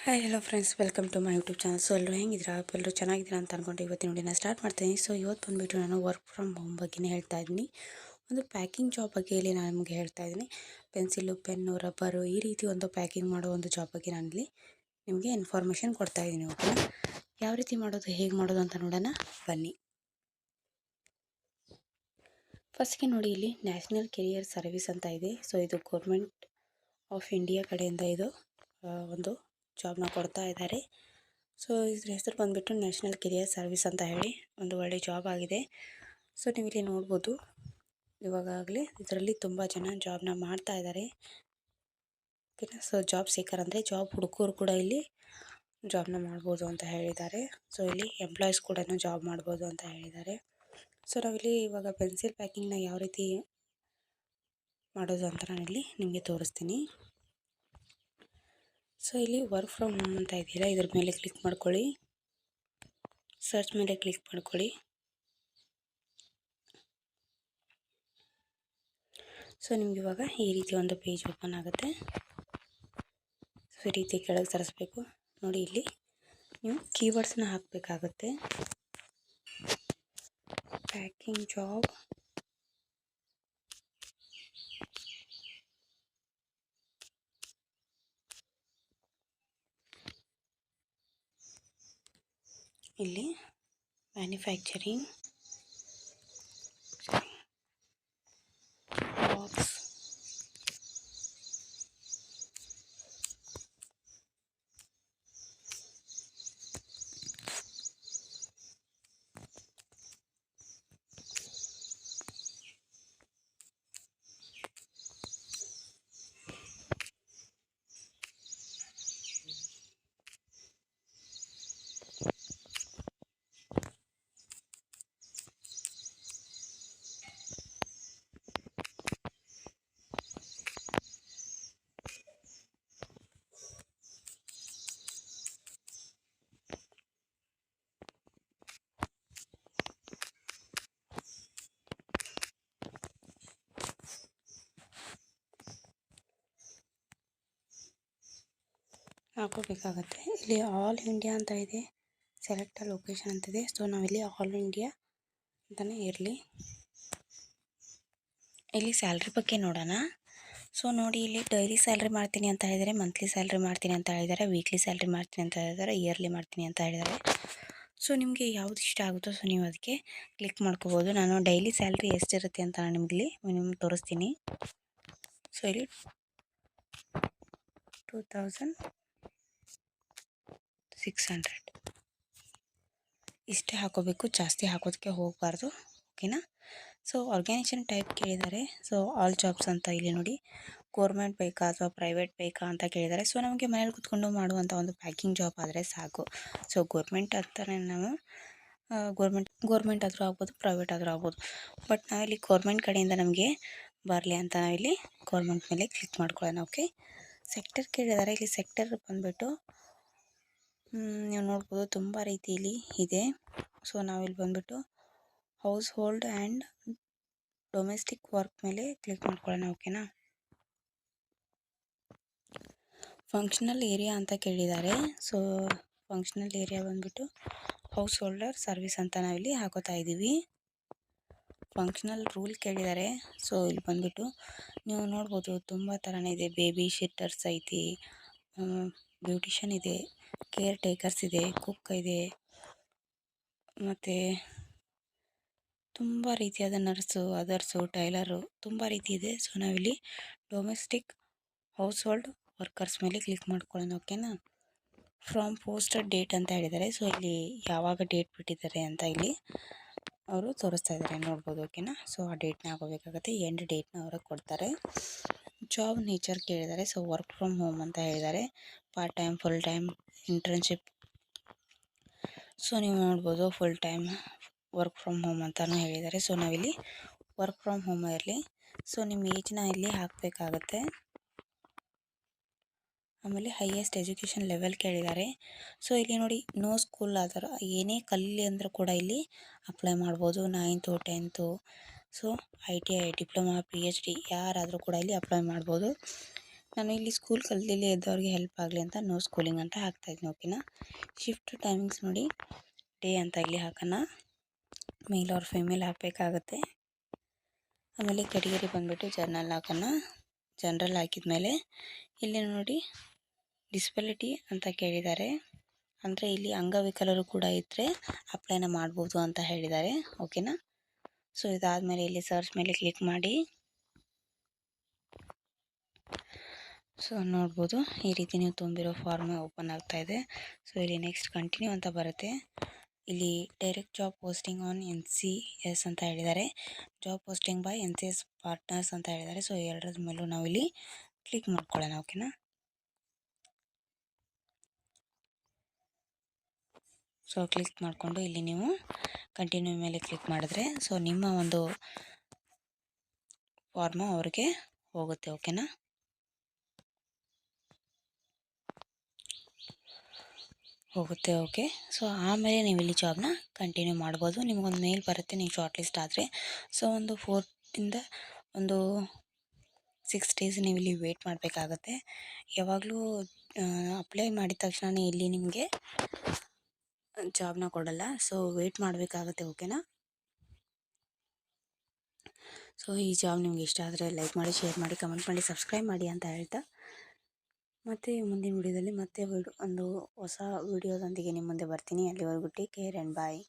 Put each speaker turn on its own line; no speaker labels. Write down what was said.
Hi hello friends, welcome to my YouTube channel. So ಎಲ್ಲರೂ ಹೆಂಗಿದ್ದೀರಾ? ಎಲ್ಲರೂ ಚೆನ್ನಾಗಿದ್ದೀರಾ ಅಂತ ಅಂದ್ಕೊಂಡು ಇವತ್ತಿನ ವಿಡಿಯೋನ ಸ್ಟಾರ್ಟ್ ಮಾಡ್ತೀನಿ. ಸೊ ಇವತ್ತು ಬಂದುಬಿಟ್ಟು ನಾನು ವರ್ಕ್ ಫ್ರಮ್ ಹೋಮ್ ಬಗ್ಗೆನೇ ಹೇಳ್ತಾ ಇದ್ದೀನಿ. ಒಂದು ಪ್ಯಾಕಿಂಗ್ ಜಾಬ್ ಬಗ್ಗೆ ಇಲ್ಲಿ ನಾನು ನಿಮಗೆ ಹೇಳ್ತಾ ಇದ್ದೀನಿ. ಪೆನ್ಸಿಲು, ಪೆನ್ನು, ರಬ್ಬರು ಈ ರೀತಿ ಒಂದು ಪ್ಯಾಕಿಂಗ್ ಮಾಡೋ ಒಂದು ಜಾಬ್ ಬಗ್ಗೆ ನಾನಿಲ್ಲಿ ನಿಮಗೆ ಇನ್ಫಾರ್ಮೇಷನ್ ಕೊಡ್ತಾ ಇದ್ದೀನಿ. ಓಕೆ, ಯಾವ ರೀತಿ ಮಾಡೋದು, ಹೇಗೆ ಮಾಡೋದು ಅಂತ ನೋಡೋಣ ಬನ್ನಿ. ಫಸ್ಟ್ಗೆ ನೋಡಿ, ಇಲ್ಲಿ ನ್ಯಾಷನಲ್ ಕೆರಿಯರ್ ಸರ್ವಿಸ್ ಅಂತ ಇದೆ. ಸೊ ಇದು ಗೌರ್ಮೆಂಟ್ ಆಫ್ ಇಂಡಿಯಾ ಕಡೆಯಿಂದ ಇದು ಒಂದು ಜಾಬ್ನ ಕೊಡ್ತಾ ಇದ್ದಾರೆ. ಸೊ ಇದ್ರ ಹೆಸರು ಬಂದುಬಿಟ್ಟು ನ್ಯಾಷನಲ್ ಕೆರಿಯರ್ ಸರ್ವಿಸ್ ಅಂತ ಹೇಳಿ ಒಂದು ಒಳ್ಳೆ ಜಾಬ್ ಆಗಿದೆ. ಸೊ ನೀವು ಇಲ್ಲಿ ನೋಡ್ಬೋದು, ಇವಾಗಲೇ ಇದರಲ್ಲಿ ತುಂಬ ಜನ ಜಾಬ್ನ ಮಾಡ್ತಾ ಇದ್ದಾರೆ. ಓಕೆನಾ. ಸೊ ಜಾಬ್ ಸೀಕರ್ ಅಂದರೆ ಜಾಬ್ ಹುಡುಕೋರು ಕೂಡ ಇಲ್ಲಿ ಜಾಬ್ನ ಮಾಡ್ಬೋದು ಅಂತ ಹೇಳಿದ್ದಾರೆ. ಸೊ ಇಲ್ಲಿ ಎಂಪ್ಲಾಯೀಸ್ ಕೂಡ ಜಾಬ್ ಮಾಡ್ಬೋದು ಅಂತ ಹೇಳಿದ್ದಾರೆ. ಸೊ ನಾವಿಲ್ಲಿ ಇವಾಗ ಪೆನ್ಸಿಲ್ ಪ್ಯಾಕಿಂಗ್ನ ಯಾವ ರೀತಿ ಮಾಡೋದು ಅಂತ ನಾನಿಲ್ಲಿ ನಿಮಗೆ ತೋರಿಸ್ತೀನಿ. ಸೊ ಇಲ್ಲಿ ವರ್ಕ್ ಫ್ರಮ್ ಹೋಮ್ ಅಂತ ಇದೆಯಲ್ಲ, ಇದ್ರ ಮೇಲೆ ಕ್ಲಿಕ್ ಮಾಡ್ಕೊಳ್ಳಿ. ಸರ್ಚ್ ಮೇಲೆ ಕ್ಲಿಕ್ ಮಾಡ್ಕೊಳ್ಳಿ. ಸೊ ನಿಮ್ಗೆ ಇವಾಗ ಈ ರೀತಿ ಒಂದು ಪೇಜ್ ಓಪನ್ ಆಗುತ್ತೆ. ಸೊ ಈ ರೀತಿ ಕೆಳಗೆ ಸರಿಸ್ಬೇಕು. ನೋಡಿ, ಇಲ್ಲಿ ನೀವು ಕೀವರ್ಡ್ಸ್ನ ಹಾಕಬೇಕಾಗುತ್ತೆ. ಪ್ಯಾಕಿಂಗ್ ಜಾಬ್, ಇಲ್ಲಿ ಮ್ಯಾನುಫ್ಯಾಕ್ಚರಿಂಗ್ ಬಾಕ್ಸ್, ಹಾಕೋಬೇಕಾಗತ್ತೆ. ಇಲ್ಲಿ ಆಲ್ ಇಂಡಿಯಾ ಅಂತ ಇದೆ, ಸೆಲೆಕ್ಟ್ ಲೊಕೇಶನ್ ಅಂತಿದೆ. ಸೊ ನಾವಿಲ್ಲಿ ಆಲ್ ಇಂಡಿಯಾ ಅಂತಲೇ ಇರಲಿ. ಇಲ್ಲಿ ಸ್ಯಾಲ್ರಿ ಬಗ್ಗೆ ನೋಡೋಣ. ಸೊ ನೋಡಿ, ಇಲ್ಲಿ ಡೈಲಿ ಸ್ಯಾಲ್ರಿ ಮಾಡ್ತೀನಿ ಅಂತ ಹೇಳಿದರೆ, ಮಂತ್ಲಿ ಸ್ಯಾಲ್ರಿ ಮಾಡ್ತೀನಿ ಅಂತ ಹೇಳಿದ್ದಾರೆ, ವೀಕ್ಲಿ ಸ್ಯಾಲ್ರಿ ಮಾಡ್ತೀನಿ ಅಂತ ಹೇಳಿದ್ದಾರೆ, ಇಯರ್ಲಿ ಮಾಡ್ತೀನಿ ಅಂತ ಹೇಳಿದ್ದಾರೆ. ಸೊ ನಿಮಗೆ ಯಾವುದು ಇಷ್ಟ ಆಗುತ್ತೋ ಸೊ ನೀವು ಅದಕ್ಕೆ ಕ್ಲಿಕ್ ಮಾಡ್ಕೋಬೋದು. ನಾನು ಡೈಲಿ ಸ್ಯಾಲ್ರಿ ಎಷ್ಟಿರುತ್ತೆ ಅಂತ ನಾನು ನಿಮಗೆ ತೋರಿಸ್ತೀನಿ. ಸೊ ಇಲ್ಲಿ 2600 ಇಷ್ಟೇ ಹಾಕೋಬೇಕು, ಜಾಸ್ತಿ ಹಾಕೋದಕ್ಕೆ ಹೋಗಬಾರ್ದು. ಓಕೆನಾ. ಸೊ ಆರ್ಗ್ಯಾನೈಸೇಷನ್ ಟೈಪ್ ಕೇಳಿದ್ದಾರೆ. ಸೊ ಆಲ್ ಜಾಬ್ಸ್ ಅಂತ ಇಲ್ಲಿ ನೋಡಿ, ಗೌರ್ಮೆಂಟ್ ಬೇಕಾ ಅಥವಾ ಪ್ರೈವೇಟ್ ಬೇಕಾ ಅಂತ ಕೇಳಿದ್ದಾರೆ. ಸೊ ನಮಗೆ ಮನೇಲಿ ಕೂತ್ಕೊಂಡು ಮಾಡುವಂಥ ಒಂದು ಪ್ಯಾಕಿಂಗ್ ಜಾಬ್ ಆದರೆ ಸಾಕು. ಸೊ ಗೌರ್ಮೆಂಟ್ ಅಂತಾನೆ ನಾವು ಗೌರ್ಮೆಂಟ್ ಆದರೂ ಆಗ್ಬೋದು, ಪ್ರೈವೇಟ್ ಆದರೂ ಆಗ್ಬೋದು. ಬಟ್ ನಾವಿಲ್ಲಿ ಗೌರ್ಮೆಂಟ್ ಕಡೆಯಿಂದ ನಮಗೆ ಬರಲಿ ಅಂತ ನಾವಿಲ್ಲಿ ಗೌರ್ಮೆಂಟ್ ಮೇಲೆ ಕ್ಲಿಕ್ ಮಾಡ್ಕೊಳ್ಳೋಣ. ಓಕೆ, ಸೆಕ್ಟರ್ ಕೇಳಿದ್ದಾರೆ. ಇಲ್ಲಿ ಸೆಕ್ಟರ್ ಬಂದುಬಿಟ್ಟು ನೀವು ನೋಡ್ಬೋದು ತುಂಬ ರೀತಿಯಲ್ಲಿ ಇದೆ. ಸೊ ನಾವಿಲ್ಲಿ ಬಂದುಬಿಟ್ಟು house hold and domestic work ಮೇಲೆ ಕ್ಲಿಕ್ ಮಾಡ್ಕೊಳ್ಳೋಣ. ಓಕೆನಾ. ಫಂಕ್ಷನಲ್ ಏರಿಯಾ ಅಂತ ಕೇಳಿದ್ದಾರೆ. ಸೊ ಫಂಕ್ಷನಲ್ ಏರಿಯಾ ಬಂದುಬಿಟ್ಟು ಹೌಸ್ ಹೋಲ್ಡರ್ ಸರ್ವಿಸ್ ಅಂತ ನಾವಿಲ್ಲಿ ಹಾಕೋತಾ ಇದ್ದೀವಿ. ಫಂಕ್ಷನಲ್ ರೂಲ್ ಕೇಳಿದ್ದಾರೆ. ಸೊ ಇಲ್ಲಿ ಬಂದುಬಿಟ್ಟು ನೀವು ನೋಡ್ಬೋದು ತುಂಬ ಥರನೇ ಇದೆ. ಬೇಬಿ ಶಿಟ್ಟರ್ಸ್ ಐತಿ, ಬ್ಯೂಟಿಷನ್ ಇದೆ, ಕೇರ್ ಟೇಕರ್ಸ್ ಇದೆ, ಕುಕ್ ಇದೆ, ಮತ್ತು ತುಂಬ ರೀತಿಯಾದ ನರ್ಸು, ಅದರ್ಸು, ಟೈಲರು ತುಂಬ ರೀತಿ ಇದೆ. ಸೊ ನಾವಿಲ್ಲಿ ಡೊಮೆಸ್ಟಿಕ್ ಹೌಸ್ ಹೋಲ್ಡ್ ವರ್ಕರ್ಸ್ ಮೇಲೆ ಕ್ಲಿಕ್ ಮಾಡ್ಕೊಳ್ಳೋಣ. ಓಕೆನಾ. ಫ್ರಮ್ ಪೋಸ್ಟೆಡ್ ಡೇಟ್ ಅಂತ ಹೇಳಿದ್ದಾರೆ. ಸೊ ಇಲ್ಲಿ ಯಾವಾಗ ಡೇಟ್ ಬಿಟ್ಟಿದ್ದಾರೆ ಅಂತ ಇಲ್ಲಿ ಅವರು ತೋರಿಸ್ತಾ ಇದ್ದಾರೆ, ನೋಡ್ಬೋದು. ಓಕೆನಾ. ಸೊ ಆ ಡೇಟ್ನ ಹಾಕೋಬೇಕಾಗುತ್ತೆ, ಎಂಡ್ ಡೇಟ್ನ ಅವರು ಕೊಡ್ತಾರೆ. ಜಾಬ್ ನೇಚರ್ ಕೇಳಿದ್ದಾರೆ. ಸೊ ವರ್ಕ್ ಫ್ರಮ್ ಹೋಮ್ ಅಂತ ಹೇಳಿದ್ದಾರೆ, part time, full time, internship. So ನೀವು ನೋಡ್ಬೋದು full time work from home ಅಂತಲೂ ಹೇಳಿದ್ದಾರೆ. ಸೊ ನಾವಿಲ್ಲಿ ವರ್ಕ್ ಫ್ರಮ್ ಹೋಮ್ ಇರಲಿ. ಸೊ ನಿಮ್ಮ ಏಜ್ನ ಇಲ್ಲಿ ಹಾಕಬೇಕಾಗತ್ತೆ. ಆಮೇಲೆ ಹೈಯೆಸ್ಟ್ ಎಜುಕೇಷನ್ ಲೆವೆಲ್ ಕೇಳಿದ್ದಾರೆ. ಸೊ ಇಲ್ಲಿ ನೋಡಿ, ನೋ ಸ್ಕೂಲ್ ಆದರೂ ಏನೇ ಕಲೀಲಿ ಅಂದರೂ ಕೂಡ ಇಲ್ಲಿ ಅಪ್ಲೈ ಮಾಡ್ಬೋದು. 9th 10th, so ITI, diploma, PhD ಯಾರಾದರೂ ಕೂಡ ಇಲ್ಲಿ ಅಪ್ಲೈ ಮಾಡ್ಬೋದು. ನಾನು ಇಲ್ಲಿ ಸ್ಕೂಲ್ ಕಲ್ತಿಲ್ಲೇ ಇದ್ದವ್ರಿಗೆ ಹೆಲ್ಪ್ ಆಗಲಿ ಅಂತ ನೋ ಸ್ಕೂಲಿಂಗ್ ಅಂತ ಹಾಕ್ತಾಯಿದ್ದೀನಿ. ಓಕೆನಾ. ಶಿಫ್ಟ್ ಟೈಮಿಂಗ್ಸ್ ನೋಡಿ ಡೇ ಅಂತ ಇಲ್ಲಿ ಹಾಕೋಣ. ಮೇಲ್ ಆರ್ ಫಿಮೇಲ್ ಹಾಕಬೇಕಾಗತ್ತೆ. ಆಮೇಲೆ ಕೆಟಗರಿ ಬಂದುಬಿಟ್ಟು ಜರ್ನಲ್ ಹಾಕೋಣ. ಜನರಲ್ ಹಾಕಿದ್ಮೇಲೆ ಇಲ್ಲಿ ನೋಡಿ ಡಿಸಬಿಲಿಟಿ ಅಂತ ಕೇಳಿದ್ದಾರೆ. ಅಂದರೆ ಇಲ್ಲಿ ಅಂಗವಿಕಲರು ಕೂಡ ಇದ್ದರೆ ಅಪ್ಲೈನ ಮಾಡ್ಬೋದು ಅಂತ ಹೇಳಿದ್ದಾರೆ. ಓಕೆನಾ. ಸೊ ಇದಾದಮೇಲೆ ಇಲ್ಲಿ ಸರ್ಚ್ ಮೇಲೆ ಕ್ಲಿಕ್ ಮಾಡಿ. ಸೊ ನೋಡ್ಬೋದು ಈ ರೀತಿ ನೀವು ತುಂಬಿರೋ ಫಾರ್ಮ್ ಓಪನ್ ಆಗ್ತಾ ಇದೆ. ಸೊ ಇಲ್ಲಿ ನೆಕ್ಸ್ಟ್ ಕಂಟಿನ್ಯೂ ಅಂತ ಬರುತ್ತೆ. ಇಲ್ಲಿ direct job posting on NCS ಅಂತ ಹೇಳಿದ್ದಾರೆ. Job posting by NCS partners ಅಂತ ಹೇಳಿದ್ದಾರೆ. ಸೊ ಎರಡರ ಮೇಲೂ ನಾವು ಇಲ್ಲಿ ಕ್ಲಿಕ್ ಮಾಡ್ಕೊಳ್ಳೋಣ. ಓಕೆನಾ. ಸೊ ಕ್ಲಿಕ್ ಮಾಡಿಕೊಂಡು ಇಲ್ಲಿ ನೀವು ಕಂಟಿನ್ಯೂ ಮೇಲೆ ಕ್ಲಿಕ್ ಮಾಡಿದ್ರೆ ಸೊ ನಿಮ್ಮ ಒಂದು ಫಾರ್ಮು ಅವ್ರಿಗೆ ಹೋಗುತ್ತೆ. ಓಕೆನಾ. ಓಕೆ. ಸೊ ಆಮೇಲೆ ನೀವು ಇಲ್ಲಿ ಜಾಬ್ನ ಕಂಟಿನ್ಯೂ ಮಾಡ್ಬೋದು. ನಿಮಗೊಂದು ಮೇಲ್ ಬರುತ್ತೆ ನೀವು ಶಾರ್ಟ್ ಲಿಸ್ಟ್ ಆದರೆ. ಸೊ ಒಂದು 4 ಒಂದು 6 ಡೇಸ್ ನೀವು ಇಲ್ಲಿ ವೆಯ್ಟ್ ಮಾಡಬೇಕಾಗತ್ತೆ. ಯಾವಾಗಲೂ ಅಪ್ಲೈ ಮಾಡಿದ ತಕ್ಷಣ ಇಲ್ಲಿ ನಿಮಗೆ ಜಾಬ್ನ ಕೊಡಲ್ಲ. ಸೊ ವೆಯ್ಟ್ ಮಾಡಬೇಕಾಗತ್ತೆ. ಓಕೆನಾ. ಸೊ ಈ ಜಾಬ್ ನಿಮ್ಗೆ ಇಷ್ಟ ಆದರೆ ಲೈಕ್ ಮಾಡಿ, ಶೇರ್ ಮಾಡಿ, ಕಮೆಂಟ್ ಮಾಡಿ, ಸಬ್ಸ್ಕ್ರೈಬ್ ಮಾಡಿ ಅಂತ ಹೇಳ್ತಾ ಮತ್ತು ಮುಂದಿನ ವಿಡಿಯೋದಲ್ಲಿ ಮತ್ತೆ ಒಂದು ಹೊಸ ವಿಡಿಯೋದೊಂದಿಗೆ ನಿಮ್ಮ ಮುಂದೆ ಬರ್ತೀನಿ. ಅಲ್ಲಿವರೆಗೂ ಟೇಕ್ ಕೇರ್ ಆ್ಯಂಡ್ ಬಾಯ್.